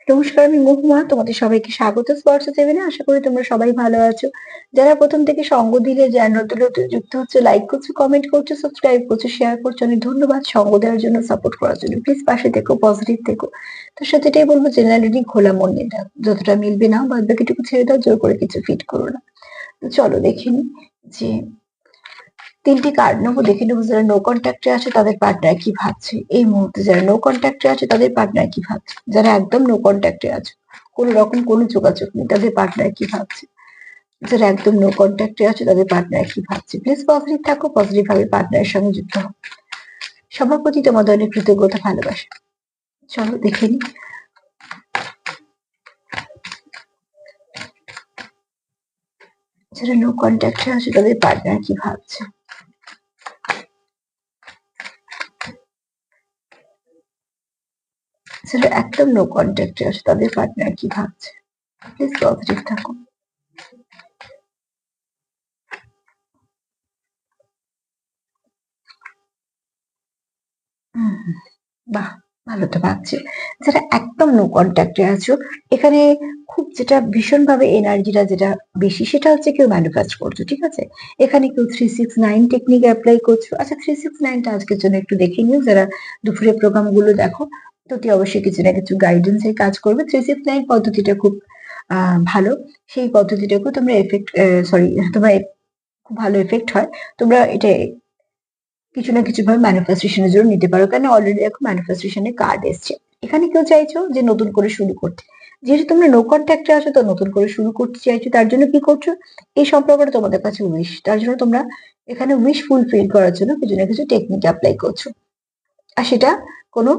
নমস্কার, আমি মহুমা। তোমাদের সবাইকে স্বাগত স্পর্শ টেবিলে। আশা করি তোমরা সবাই ভালো আছো। যারা প্রথম থেকে সঙ্গ দিলে, যারা নতুন নতুন যুক্ত হচ্ছে, লাইক করছো, কমেন্ট করছো, সাবস্ক্রাইব করছো, শেয়ার করছো, অনেক ধন্যবাদ সঙ্গ দেওয়ার জন্য, সাপোর্ট করার জন্য। প্লিজ পাশে থেকো, পজিটিভ থেকো। তো সেটাই বলবো, জেনারেল রিডিং খোলা মন নিয়ে দাও। যতটা মিলবে না, বাদ বাকিটুকু ছেড়ে দাও, জোর করে কিছু ফিট করো না। তো চলো দেখে নি যে ৩টি কার্ড নেবো, দেখে নেবো যারা নো কন্ট্যাক্টে আছে তাদের পার্টনার কি ভাবছে এই মুহূর্তে। যারা নো কন্ট্যাক্টে আছে তাদের পার্টনার কি ভাবছে। যারা একদম নো কন্ট্যাক্টে আছে, কোনো রকম কোনো যোগাযোগ নেই, তাদের পার্টনার কি ভাবছে। যারা একদম নো কন্ট্যাক্টে আছে তাদের পার্টনার কি ভাবছে। প্লিজ পজিটিভ থাকো, পজিটিভ ভাবে পার্টনারের সঙ্গে যুক্ত হও। সবার প্রতি তোমাদের অনেক কৃতজ্ঞতা, ভালোবাসা। চলো দেখে নি যারা নো কন্ট্যাক্টে আছে তাদের পার্টনার কি ভাবছে। যারা একদম নো কন্ট্যাক্টে আছে তাদের পার্টনার কি ভাবছে। প্লিজ পজিটিভ থাকো। বাহ, ভালো তো ভাবছে। যারা একদম নো কন্ট্যাক্টে আছো, এখানে খুব যেটা ভীষণভাবে এনার্জিটা যেটা বেশি, সেটা হচ্ছে কেউ ম্যানিফেস্ট করছো, ঠিক আছে। এখানে কেউ 369 টেকনিক অ্যাপ্লাই করছো। আচ্ছা, 369টা আজকের জন্য একটু দেখে নিও। যারা দুপুরে প্রোগ্রাম গুলো দেখো, তোটি অবশ্যই কিছু না কিছু গাইডেন্স এর কাজ করবে। 369 পদ্ধতিটা খুব ভালো। সেই পদ্ধতিটাকেও তোমরা তোমরা খুব ভালো এফেক্ট হয়। তোমরা এটা কিছু না কিছু ভাবে ম্যানিফেস্টেশনের জন্য নিতে পারো, কারণ অলরেডি দেখো ম্যানিফেস্টেশনের কার্ড এসছে। এখানে কেউ চাইছো যে নতুন করে শুরু করতে। যেহেতু তোমরা নো কন্ট্যাক্টে আছো, তো নতুন করে শুরু করতে চাইছো, তার জন্য কি করছো, এই সম্পর্কটা তোমাদের কাছে উইশ। তার জন্য তোমরা এখানে উইশ ফুলফিল করার জন্য কিছু না কিছু টেকনিক অ্যাপ্লাই করছো। আর সেটা কোনো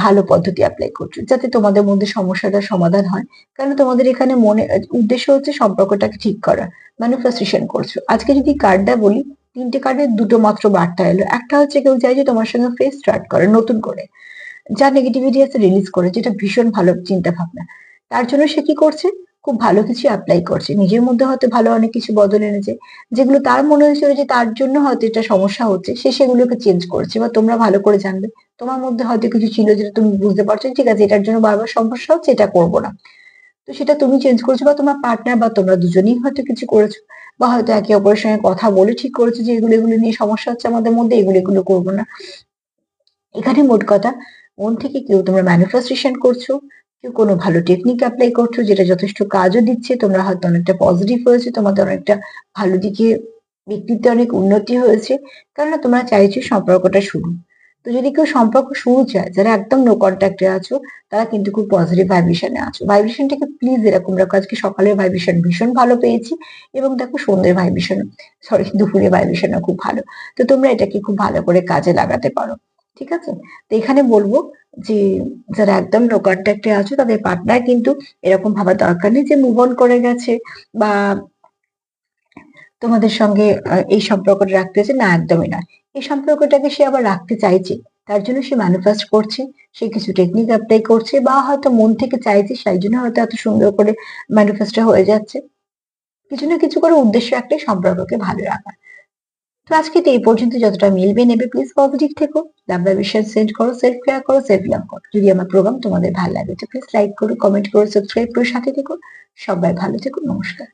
ভালো পদ্ধতি অ্যাপ্লাই করছো, যাতে তোমাদের মধ্যে সমস্যাটার সমাধান হয়। কারণ তোমাদের এখানে মনে উদ্দেশ্য হচ্ছে সম্পর্কটাকে ঠিক করা। ম্যানিফেস্টেশন করছো। আজকে যদি কার্ডটা বলি, 3টে কার্ডের 2টো মাত্র বার্তা এলো। একটা হচ্ছে কেউ চাইছে তোমার সঙ্গে ফ্রেশ স্টার্ট করে, নতুন করে যা নেগেটিভিটি আছে রিলিজ করে, যেটা ভীষণ ভালো চিন্তা ভাবনা। তার জন্য সে কি করছে, খুব ভালো কিছু অ্যাপ্লাই করছে। নিজের মধ্যে হয়তো ভালো অনেক কিছু বদল এনেছে, যেগুলো তার মনে হয়েছিল যে তার জন্য হয়তো এটা সমস্যা হচ্ছে, সে সেগুলোকে চেঞ্জ করছে। বা তোমরা ভালো করে জানবে, তোমার মধ্যে হয়তো কিছু ছিল যেটা তুমি বুঝতে পারছো, ঠিক আছে এটার জন্য বারবার সমস্যা হচ্ছে, এটা করবো না। তো সেটা তুমি চেঞ্জ করেছো, বা তোমার পার্টনার বা তোমরা দুজনেই হয়তো কিছু করেছো। বা হয়তো একে অপরের সঙ্গে কথা বলে ঠিক করেছো যে এগুলো এগুলো নিয়ে সমস্যা হচ্ছে আমাদের মধ্যে, এগুলো এগুলো করবো না। এখানে মোট কথা, মন থেকে কেউ তোমরা ম্যানিফেস্টেশন করছো, কেউ কোনো ভালো টেকনিক অ্যাপ্লাই করছো, যেটা যথেষ্ট কাজও দিচ্ছে। তোমরা হয়তো অনেকটা পজিটিভ হয়েছে, তোমাদের অনেকটা ভালো দিকে ব্যক্তিত্বে অনেক উন্নতি হয়েছে। কেননা তোমরা চাইছো সম্পর্কটা শুরু। তো যদি কেউ সম্পর্ক শুরু চায়, যারা একদম নো কন্ট্যাক্টে আছো, তারা কিন্তু খুব পজিটিভ ভাইব্রেশনে আছো। ভাইব্রেশনটাকে প্লিজ এরকম রাখো। আজকে সকালের ভাইব্রেশন ভীষণ ভালো পেয়েছি, এবং দেখো সন্ধ্যের ভাইব্রেশন, দুপুরের ভাইব্রেশনও খুব ভালো। তো তোমরা এটাকে খুব ভালো করে কাজে লাগাতে পারো, ঠিক আছে। তো এখানে বলবো যে যারা একদম নো কন্ট্যাক্টে আছো, তাদের পার্টনার কিন্তু এরকম ভাবার দরকার নেই যে মুভ অন করে গেছে, বা তোমাদের সঙ্গে এই সম্পর্কটা রাখতে চাইছে, না একদমই নয়। এই সম্পর্কটাকে সে আবার রাখতে চাইছে, তার জন্য সে ম্যানিফেস্ট করছে, সে কিছু টেকনিক অ্যাপ্লাই করছে, বা হয়তো মন থেকে চাইছে, সেই জন্য হয়তো এত সুন্দর করে ম্যানিফেস্টটা হয়ে যাচ্ছে। কিছু না কিছু করে উদ্দেশ্য একটাই, সম্পর্ককে ভালো রাখা। তো আজকে তো এই পর্যন্ত। যতটা মিলবে নেবে, প্লিজ পজিটিভ থেকো। লাভ ভাইব্রেশন সেন্ড করো, সেলফ কেয়ার করো, সেলফ লাভ করো। যদি আমার প্রোগ্রাম তোমাদের ভালো লাগে তো প্লিজ লাইক করো, কমেন্ট করো, সাবস্ক্রাইব করো, সাথে থেকো। সবাই ভালো থেকো, নমস্কার।